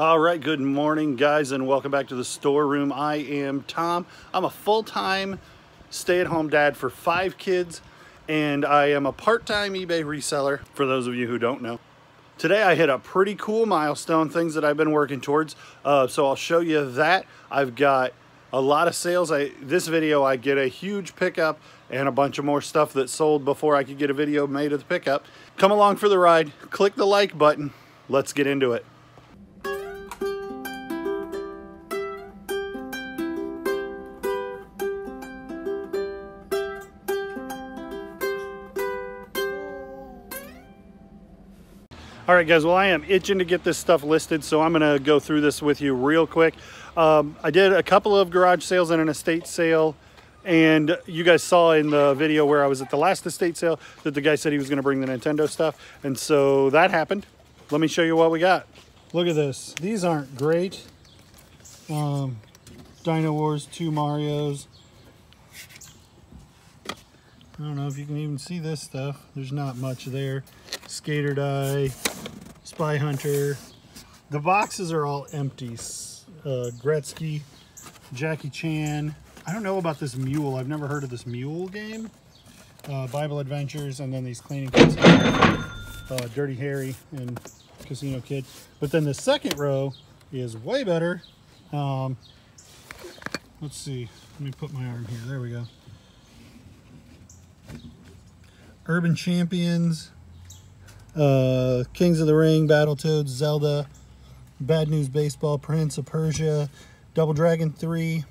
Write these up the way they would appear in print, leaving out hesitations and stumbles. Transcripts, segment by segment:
All right, good morning, guys, and welcome back to the storeroom. I am Tom. I'm a full-time stay-at-home dad for 5 kids, and I am a part-time eBay reseller, for those of you who don't know. Today I hit a pretty cool milestone, things that I've been working towards, so I'll show you that. I've got a lot of sales. This video I get a huge pickup and a bunch of more stuff that sold before I could get a video made of the pickup. Come along for the ride, click the like button, let's get into it. All right, guys, well, I am itching to get this stuff listed, so I'm going to go through this with you real quick. I did a couple of garage sales and an estate sale, and you guys saw in the video where I was at the last estate sale that the guy said he was going to bring the Nintendo stuff, and so that happened. Let me show you what we got. Look at this. These aren't great. Dino Wars, 2 Marios. I don't know if you can even see this stuff. There's not much there. Skater Die, Spy Hunter. The boxes are all empty. Gretzky, Jackie Chan. I don't know about this Mule. I've never heard of this Mule game. Bible Adventures, and then these cleaning kits. Dirty Harry and Casino Kid. But then the second row is way better. Let's see. Let me put my arm here. There we go. Urban Champions, Kings of the Ring, Battletoads, Zelda, Bad News Baseball, Prince of Persia, Double Dragon 3,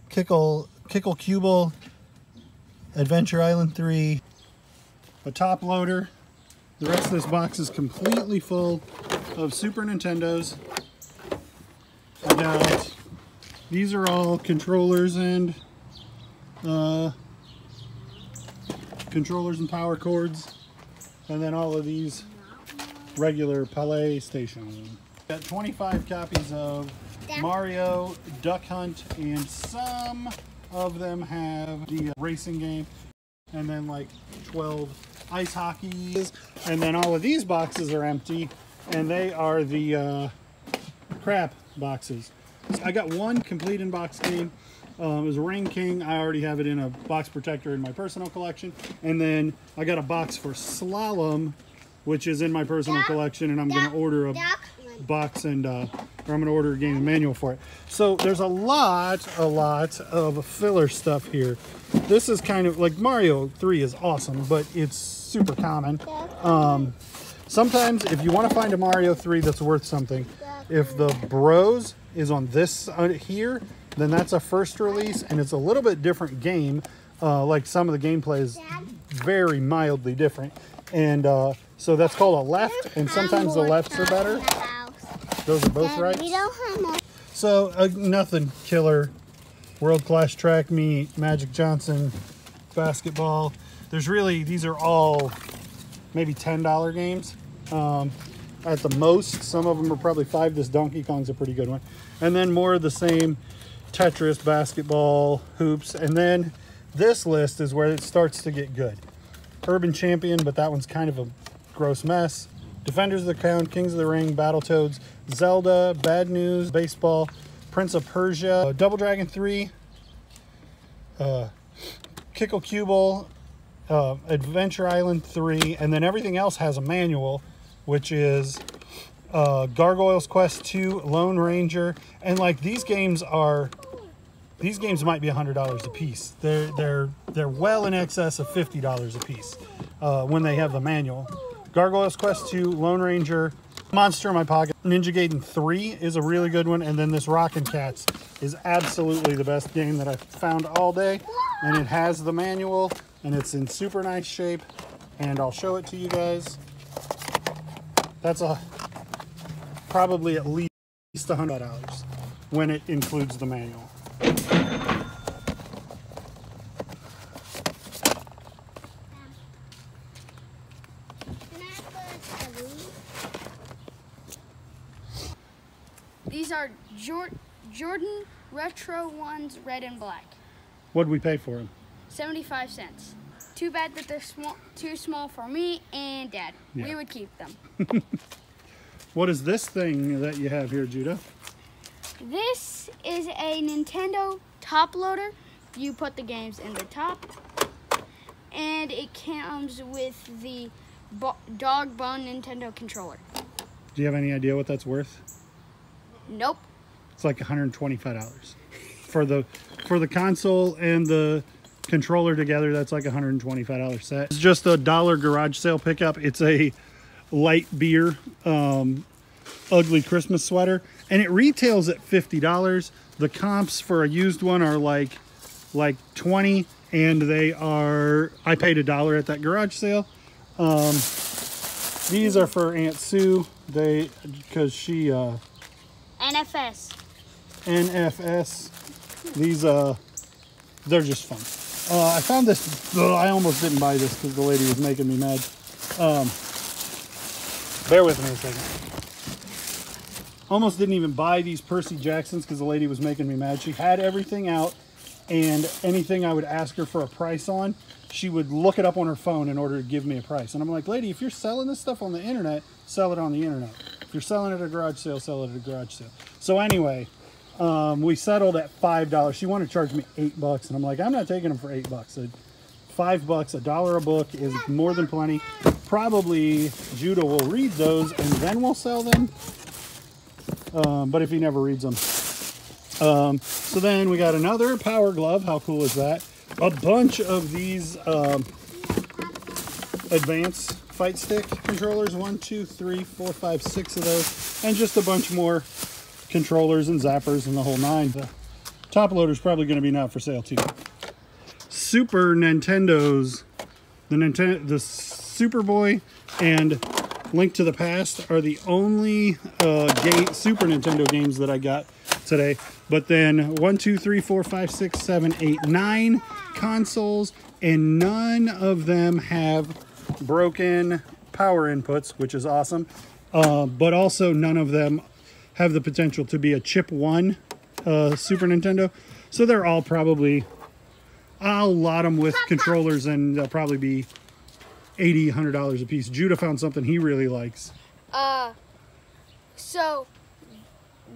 Kickle Cubble, Adventure Island 3, a top loader. The rest of this box is completely full of Super Nintendos. I got, these are all controllers and power cords, and then all of these regular PlayStation. Got 25 copies of Mario, Duck Hunt, and some of them have the racing game, and then like 12 ice hockeys, and then all of these boxes are empty, and they are the crap boxes. So I got one complete in-box game. It was Rain King. I already have it in a box protector in my personal collection. And then I got a box for Slalom, which is in my personal collection, and I'm going to order a box and or I'm going to order a game and manual for it. So there's a lot of filler stuff here. This is kind of like Mario 3 is awesome, but it's super common. Sometimes if you want to find a Mario 3 that's worth something, if the Bros is on this here, then that's a first release, and it's a little bit different game. Like some of the gameplay is very mildly different, and so that's called a left, and sometimes the lefts are better. Those are both right. So nothing killer. World Class Track Meet, Magic Johnson, basketball. There's really, these are all maybe $10 games. At the most, some of them are probably $5. This Donkey Kong's a pretty good one. And then more of the same, Tetris, basketball, hoops, and then this list is where it starts to get good. Urban Champion, but that one's kind of a gross mess. Defenders of the Crown, Kings of the Ring, Battletoads, Zelda, Bad News, Baseball, Prince of Persia, Double Dragon 3, Kickle Cubble, Adventure Island 3, and then everything else has a manual, which is Gargoyles Quest 2, Lone Ranger, and like these games might be $100 a piece. They're well in excess of $50 a piece when they have the manual. Gargoyles Quest 2, Lone Ranger, Monster in My Pocket, Ninja Gaiden 3 is a really good one, and then this Rockin' Cats is absolutely the best game that I've found all day, and it has the manual, and it's in super nice shape, and I'll show it to you guys. That's probably at least $100 when it includes the manual. These are Jordan Retro ones, red and black. What'd we pay for them? 75 cents. Too bad that they're too small for me and Dad. Yeah. We would keep them. What is this thing that you have here, Judah? This is a Nintendo top loader. You put the games in the top, and it comes with the dog bone Nintendo controller. Do you have any idea what that's worth? Nope. It's like $125 for the console and the controller together. That's like $125 set. It's just a $1 garage sale pickup. It's a light beer ugly Christmas sweater, and it retails at $50. The comps for a used one are like 20, and they are, I paid $1 at that garage sale. These are for Aunt Sue. Because she NFS. These they're just fun. I found this. I almost didn't buy this because the lady was making me mad. Bear with me a second. Almost didn't even buy these Percy Jacksons because the lady was making me mad. She had everything out, and anything I would ask her for a price on, she would look it up on her phone in order to give me a price. And I'm like, lady, if you're selling this stuff on the internet, sell it on the internet. If you're selling it at a garage sale, sell it at a garage sale. So anyway, we settled at $5. She wanted to charge me $8, and I'm like, I'm not taking them for $8. $5, $1 a book is more than plenty. Probably Judah will read those, and then we'll sell them. But if he never reads them. So then we got another power glove. How cool is that? A bunch of these advanced fight stick controllers. 1, 2, 3, 4, 5, 6 of those. And just a bunch more controllers and zappers and the whole nine. The top loader is probably going to be not for sale too. Super Nintendo's, the Superboy and Link to the Past are the only Super Nintendo games that I got today. But then 1, 2, 3, 4, 5, 6, 7, 8, 9 consoles, and none of them have broken power inputs, which is awesome. But also none of them have the potential to be a chip 1 Super Nintendo. So they're all probably, I'll lot them with controllers, and they'll probably be $80, $100 a piece. Judah found something he really likes. So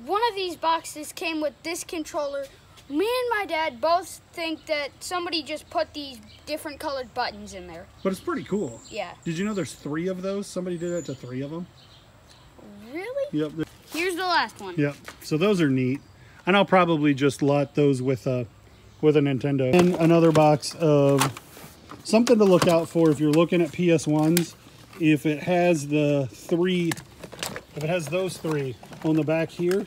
one of these boxes came with this controller. Me and my dad both think that somebody just put these different colored buttons in there. But it's pretty cool. Yeah. Did you know there's 3 of those? Somebody did that to 3 of them. Really? Yep. Here's the last one. Yep. So those are neat. And I'll probably just lot those with a Nintendo. And another box of something to look out for if you're looking at PS1s. If it has those 3 on the back here,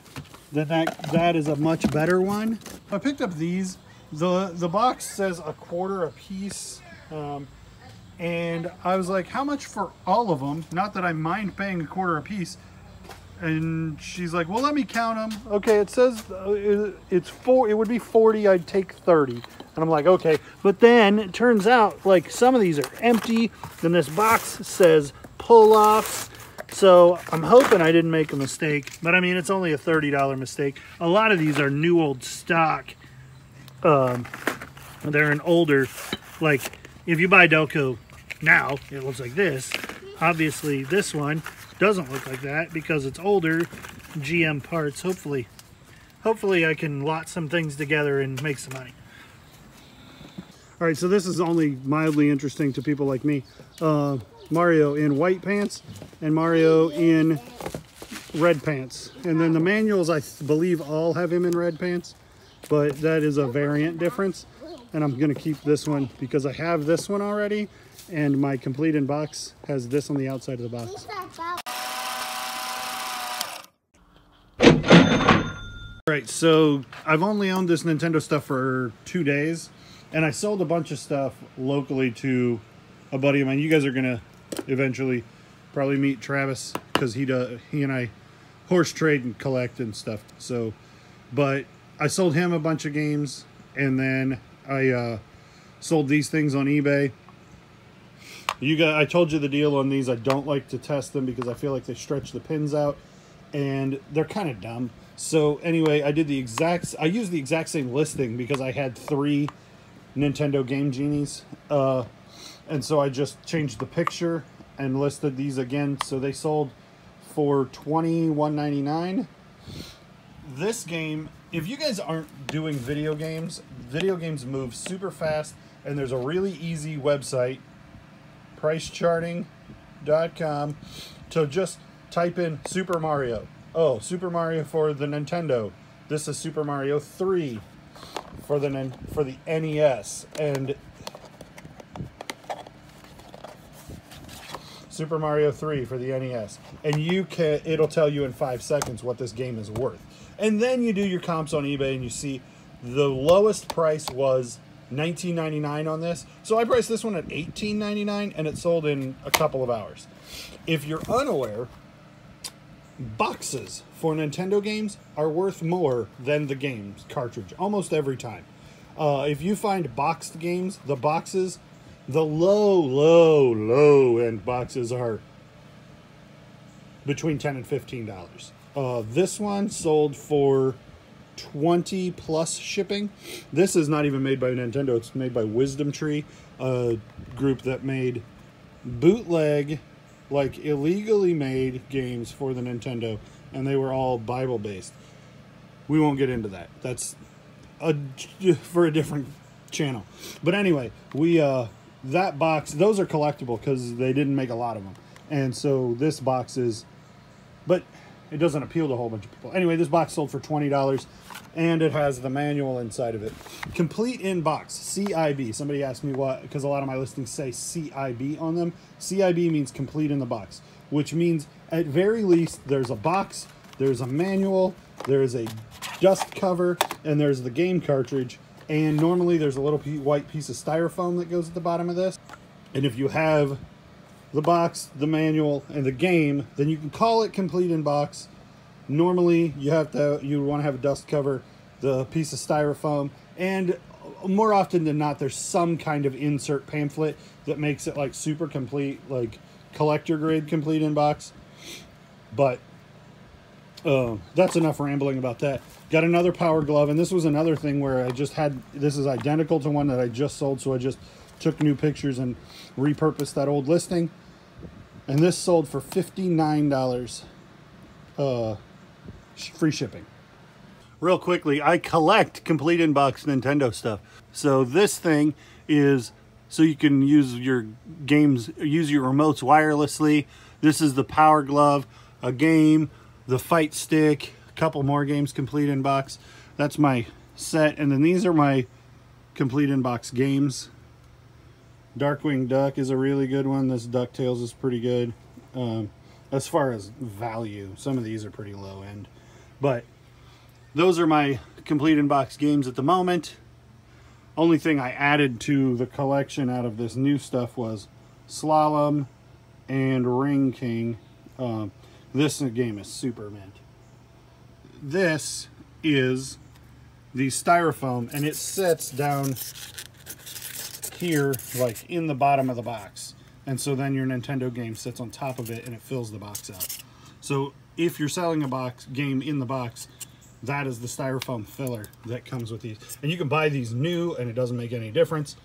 then that is a much better one. I picked up these. The box says $1 a piece, and I was like, how much for all of them? Not that I mind paying $1 a piece. And she's like, well, let me count them. Okay, it says it's 4. It would be 40. I'd take 30. And I'm like, okay. But then it turns out like some of these are empty. Then this box says pull-offs. So I'm hoping I didn't make a mistake. But I mean, it's only a $30 mistake. A lot of these are new old stock. They're an older, like if you buy Delco now, it looks like this. Obviously, this one doesn't look like that because it's older GM parts. Hopefully I can lot some things together and make some money. All right, so this is only mildly interesting to people like me. Mario in white pants and Mario in red pants. And then the manuals, I believe, all have him in red pants, but that is a variant difference. And I'm gonna keep this one because I have this one already, and my complete in box has this on the outside of the box. All right, so I've only owned this Nintendo stuff for 2 days, and I sold a bunch of stuff locally to a buddy of mine. You guys are gonna eventually probably meet Travis because he and I horse trade and collect and stuff. So, but I sold him a bunch of games, and then I sold these things on eBay. I told you the deal on these. I don't like to test them because I feel like they stretch the pins out, and they're kind of dumb. So anyway, I used the exact same listing because I had 3 Nintendo Game Genies. And so I just changed the picture and listed these again. So they sold for $21.99. This game, if you guys aren't doing video games move super fast, and there's a really easy website, pricecharting.com, to just type in Super Mario. Oh, Super Mario for the Nintendo. This is Super Mario 3 for the NES, and Super Mario 3 for the NES. And it'll tell you in 5 seconds what this game is worth. And then you do your comps on eBay and you see the lowest price was $19.99 on this. So I priced this one at $18.99 and it sold in a couple of hours. If you're unaware, boxes for Nintendo games are worth more than the games cartridge almost every time. If you find boxed games, the boxes, the low end boxes are between $10 and $15. This one sold for $20 plus shipping. This is not even made by Nintendo. It's made by Wisdom Tree, a group that made bootleg, like illegally made games for the Nintendo, and they were all Bible based. We won't get into that. That's for a different channel. But anyway, that box, those are collectible because they didn't make a lot of them, and so this box is, but it doesn't appeal to a whole bunch of people. Anyway, this box sold for $20, and it has the manual inside of it. Complete in box, CIB. Somebody asked me what, because a lot of my listings say CIB on them. CIB means complete in the box, which means at very least there's a box, there's a manual, there's a dust cover, and there's the game cartridge. And normally there's a little white piece of styrofoam that goes at the bottom of this. And if you have the box, the manual, and the game, then you can call it complete in box. Normally you want to have a dust cover, the piece of styrofoam, and more often than not there's some kind of insert pamphlet that makes it like super complete, like collector grade complete in box. But that's enough rambling about that. Got another power glove, and this was another thing where I just had, this is identical to one that I just sold, so I just took new pictures and repurposed that old listing. And this sold for $59, free shipping. Real quickly, I collect complete in-box Nintendo stuff. So this thing is so you can use your games, use your remotes wirelessly. This is the power glove, a game, the fight stick, a couple more games complete in box. That's my set, and then these are my complete in box games. Darkwing Duck is a really good one. This DuckTales is pretty good. As far as value, some of these are pretty low end, but those are my complete in box games at the moment. Only thing I added to the collection out of this new stuff was Slalom and Ring King. This game is super mint. This is the styrofoam, and it sits down here, like in the bottom of the box. And so then your Nintendo game sits on top of it and it fills the box out. So if you're selling a game in the box, that is the styrofoam filler that comes with these. And you can buy these new and it doesn't make any difference.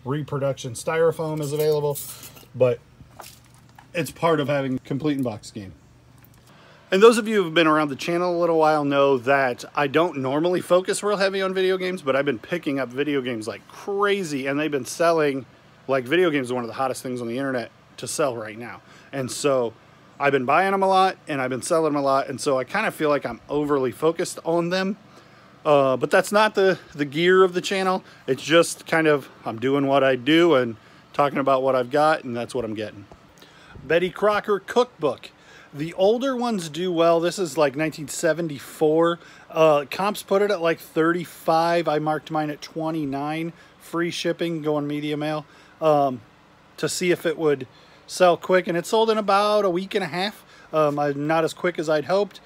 Reproduction styrofoam is available, but it's part of having a complete in box game. And those of you who have been around the channel a little while know that I don't normally focus real heavy on video games, but I've been picking up video games like crazy, and they've been selling, like video games are one of the hottest things on the internet to sell right now. And so I've been buying them a lot and I've been selling them a lot, and so I kind of feel like I'm overly focused on them. But that's not the gear of the channel. It's just kind of, I'm doing what I do and talking about what I've got, and that's what I'm getting. Betty Crocker Cookbook. The older ones do well. This is like 1974. Comps put it at like 35. I marked mine at 29. Free shipping, going media mail, to see if it would sell quick. And it sold in about a week and a half. Not as quick as I'd hoped.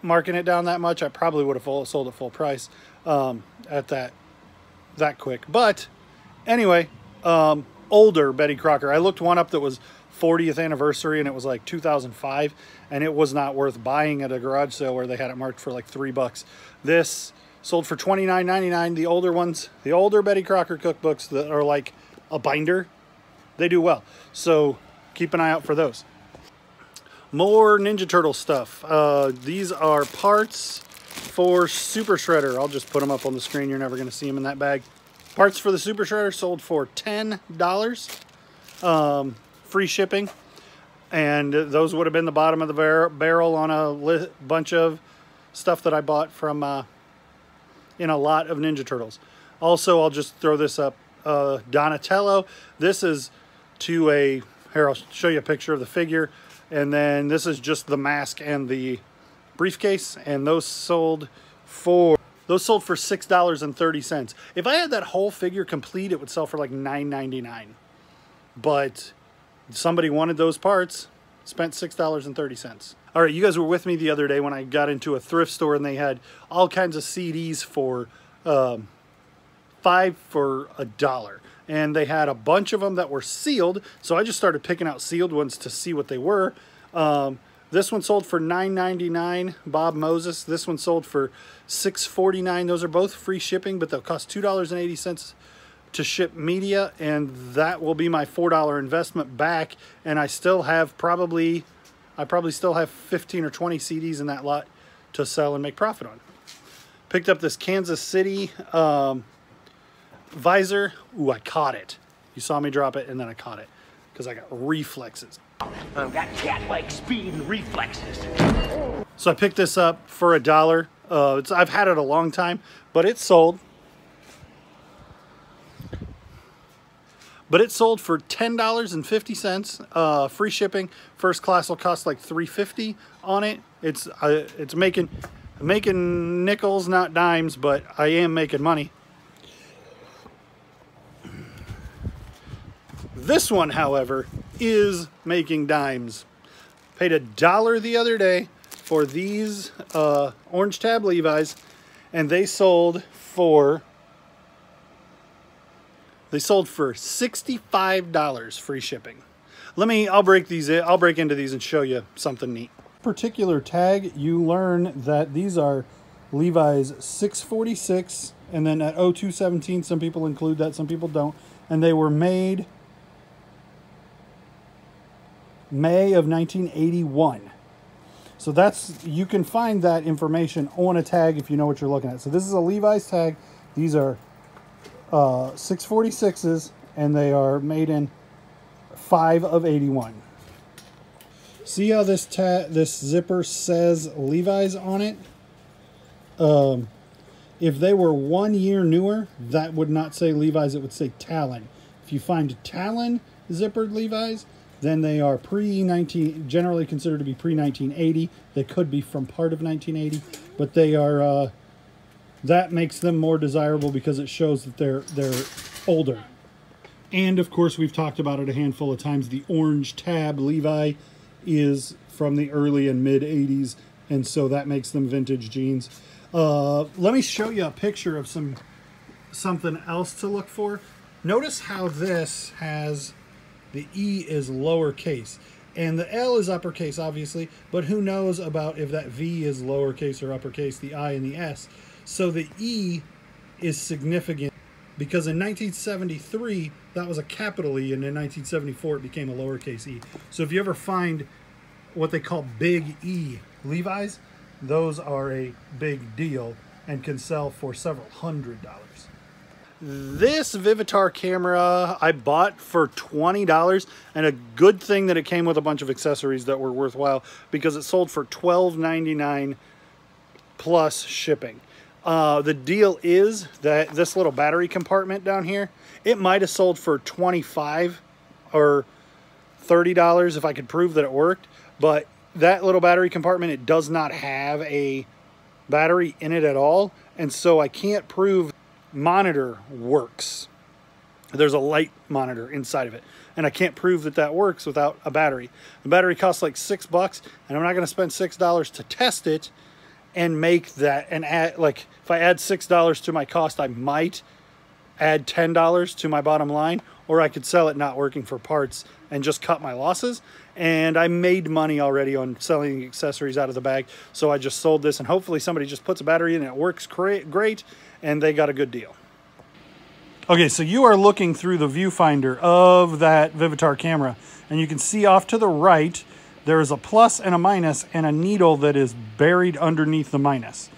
Marking it down that much, I probably would have sold at full price at that quick. But anyway, older Betty Crocker. I looked one up that was 40th anniversary, and it was like 2005, and it was not worth buying at a garage sale where they had it marked for like $3. This sold for $29.99. The older ones, the older Betty Crocker cookbooks that are like a binder, they do well. So keep an eye out for those. More Ninja Turtle stuff. These are parts for Super Shredder. I'll just put them up on the screen. You're never going to see them in that bag. Parts for the Super Shredder sold for $10. Free shipping. And those would have been the bottom of the barrel on a bunch of stuff that I bought from in a lot of Ninja Turtles. Also, I'll just throw this up. Donatello. This is to a... Here, I'll show you a picture of the figure. And then this is just the mask and the briefcase. And those sold for $6.30. If I had that whole figure complete, it would sell for like $9.99. But somebody wanted those parts, spent $6.30. All right, you guys were with me the other day when I got into a thrift store and they had all kinds of CDs for $5 for $1. And they had a bunch of them that were sealed, so I just started picking out sealed ones to see what they were. This one sold for $9.99, Bob Moses. This one sold for $6.49. Those are both free shipping, but they'll cost $2.80 to ship media, and that will be my $4 investment back. And I still have I probably still have 15 or 20 CDs in that lot to sell and make profit on. Picked up this Kansas City visor. Ooh, I caught it. You saw me drop it, and then I caught it because I got reflexes. I've got cat-like speed and reflexes. So I picked this up for $1. I've had it a long time, but it sold. But it sold for $10.50. Free shipping. First class will cost like $3.50 on it. It's making nickels, not dimes, but I am making money. This one, however, is making dimes. Paid $1 the other day for these orange tab Levi's, and they sold for $65 free shipping. I'll break into these and show you something neat. Particular tag, you learn that these are Levi's 646, and then at 0217, some people include that, some people don't, and they were made May of 1981. So you can find that information on a tag if you know what you're looking at. So this is a Levi's tag. These are 646s, and they are made in 5 of 81. See how this zipper says Levi's on it? If they were 1 year newer, that would not say Levi's, it would say Talon. If you find Talon zippered Levi's, then they are generally considered to be pre-1980. They could be from part of 1980, but they are, that makes them more desirable because it shows that they're older. And of course, we've talked about it a handful of times. The orange tab Levi is from the early and mid 80s, and so that makes them vintage jeans. Let me show you a picture of something else to look for. Notice how this has the E is lowercase and the L is uppercase, obviously, but who knows about if that V is lowercase or uppercase, the I and the S. So the E is significant because in 1973 that was a capital E, and in 1974 it became a lowercase e. So if you ever find what they call big E Levi's, those are a big deal and can sell for several $100s. This Vivitar camera I bought for $20, and a good thing that it came with a bunch of accessories that were worthwhile because it sold for $12.99 plus shipping. The deal is that this little battery compartment down here, it might have sold for $25 or $30 if I could prove that it worked, but that little battery compartment, it does not have a battery in it at all, and so I can't prove monitor works. There's a light monitor inside of it, and I can't prove that that works without a battery. The battery costs like $6, and I'm not going to spend $6 to test it and make that, and add, like, if I add $6 to my cost, I might add $10 to my bottom line, or I could sell it not working for parts and just cut my losses. And I made money already on selling accessories out of the bag, so I just sold this, and hopefully somebody just puts a battery in and it works great, and they got a good deal. Okay, so you are looking through the viewfinder of that Vivitar camera, and you can see off to the right there is a plus and a minus and a needle that is buried underneath the minus.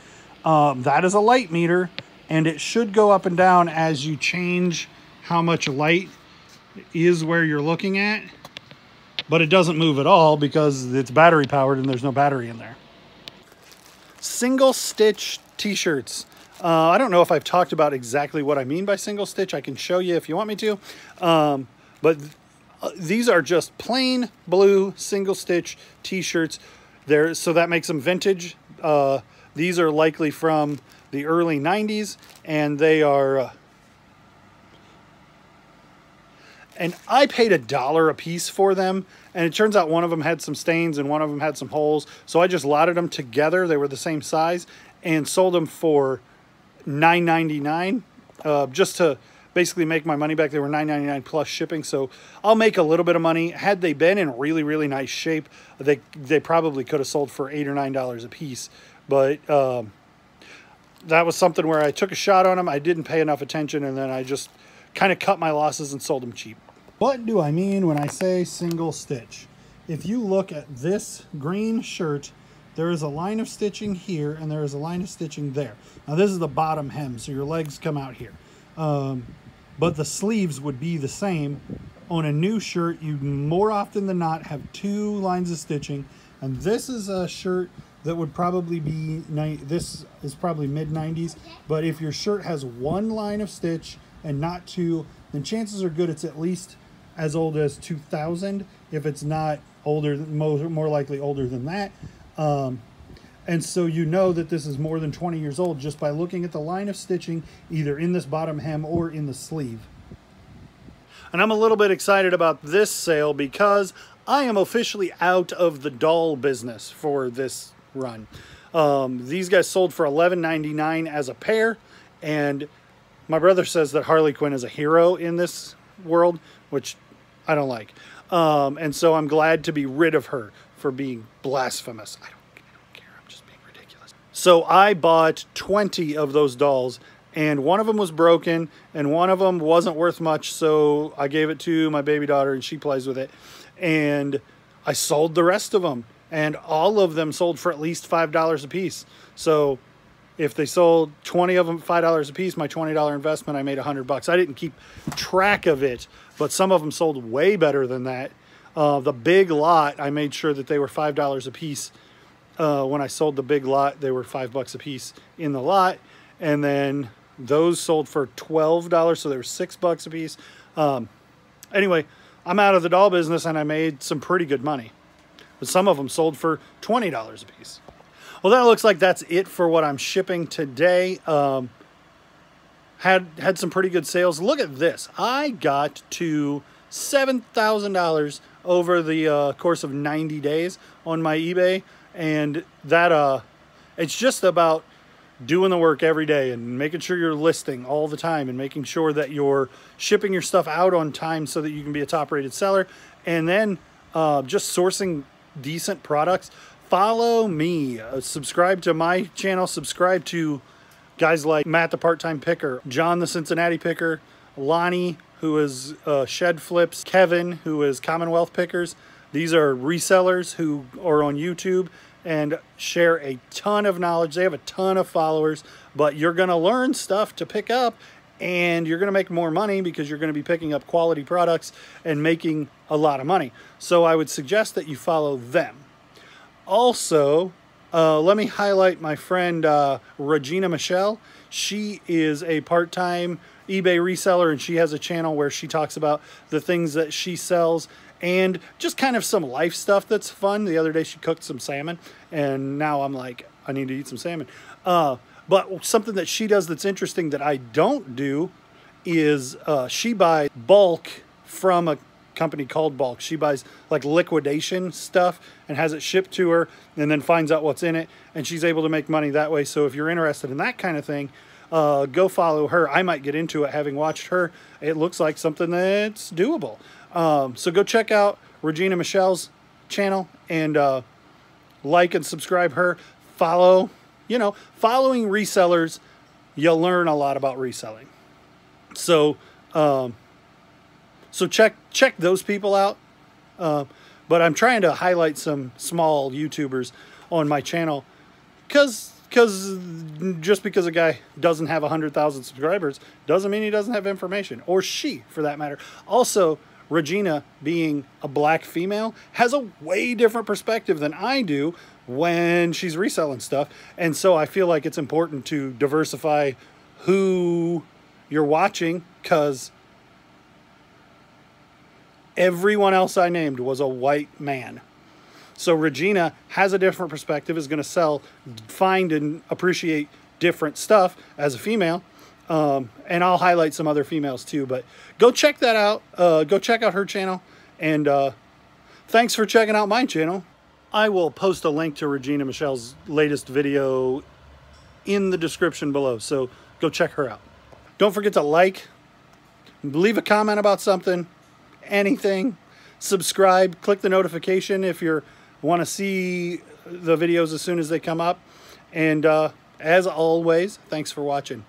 That is a light meter, and it should go up and down as you change how much light is where you're looking at, but it doesn't move at all because it's battery powered and there's no battery in there. Single stitch t-shirts. I don't know if I've talked about exactly what I mean by single stitch. I can show you if you want me to. But these are just plain blue single stitch t-shirts. So that makes them vintage. These are likely from the early 90s, and they are... and I paid $1 a piece for them, and it turns out one of them had some stains and one of them had some holes. So I just lotted them together. They were the same size, and sold them for $9.99, just to basically make my money back. They were $9.99 plus shipping, so I'll make a little bit of money. Had they been in really, really nice shape, they probably could have sold for $8 or $9 a piece. But that was something where I took a shot on them. I didn't pay enough attention, and then I just kind of cut my losses and sold them cheap. What do I mean when I say single stitch? If you look at this green shirt, there is a line of stitching here and there is a line of stitching there. Now this is the bottom hem, so your legs come out here. But the sleeves would be the same. On a new shirt, you more often than not have 2 lines of stitching. And this is a shirt that would probably be, this is probably mid-90s. But if your shirt has 1 line of stitch and not 2, then chances are good it's at least as old as 2000. If it's not older, more likely older than that. And so you know that this is more than 20 years old just by looking at the line of stitching either in this bottom hem or in the sleeve. And I'm a little bit excited about this sale because I am officially out of the doll business for this run. These guys sold for $11.99 as a pair, and my brother says that Harley Quinn is a hero in this world, which I don't like. And so I'm glad to be rid of her for being blasphemous. I don't care. I'm just being ridiculous. So I bought 20 of those dolls, and one of them was broken and one of them wasn't worth much. So I gave it to my baby daughter and she plays with it. And I sold the rest of them, and all of them sold for at least $5 a piece. So if they sold 20 of them $5 a piece, my $20 investment, I made $100. I didn't keep track of it, but some of them sold way better than that. The big lot, I made sure that they were $5 a piece. When I sold the big lot, they were $5 a piece in the lot. And then those sold for $12, so they were $6 a piece. Anyway, I'm out of the doll business and I made some pretty good money. But some of them sold for $20 a piece. Well, that looks like that's it for what I'm shipping today. Had some pretty good sales. Look at this. I got to $7,000 over the course of 90 days on my eBay. And that it's just about doing the work every day and making sure you're listing all the time and making sure that you're shipping your stuff out on time so that you can be a top rated seller. And then just sourcing decent products. Follow me, subscribe to my channel, subscribe to guys like Matt the Part-Time Picker, John the Cincinnati Picker, Lonnie, who is Shed Flips, Kevin, who is Commonwealth Pickers. These are resellers who are on YouTube and share a ton of knowledge. They have a ton of followers, but you're gonna learn stuff to pick up and you're gonna make more money because you're gonna be picking up quality products and making a lot of money. So I would suggest that you follow them. Also, let me highlight my friend Regina Michelle. She is a part-time eBay reseller, and she has a channel where she talks about the things that she sells and just kind of some life stuff that's fun. The other day she cooked some salmon, and now I'm like, I need to eat some salmon. But something that she does that's interesting that I don't do is she buys bulk from a company called Bulk. She buys like liquidation stuff and has it shipped to her and then finds out what's in it, and she's able to make money that way. So if you're interested in that kind of thing, go follow her. I might get into it having watched her. It looks like something that's doable. So go check out Regina Michelle's channel and like and subscribe her. Follow, following resellers, you'll learn a lot about reselling. So So check those people out. But I'm trying to highlight some small YouTubers on my channel because just because a guy doesn't have 100,000 subscribers doesn't mean he doesn't have information, or she for that matter. Also, Regina, being a black female, has a way different perspective than I do when she's reselling stuff. And so I feel like it's important to diversify who you're watching, because everyone else I named was a white man. So Regina has a different perspective, is going to find and appreciate different stuff as a female. And I'll highlight some other females too, but go check that out. Go check out her channel. And thanks for checking out my channel. I will post a link to Regina Michelle's latest video in the description below, so go check her out. Don't forget to like, leave a comment about something, anything, subscribe, click the notification if you want to see the videos as soon as they come up. And as always, thanks for watching.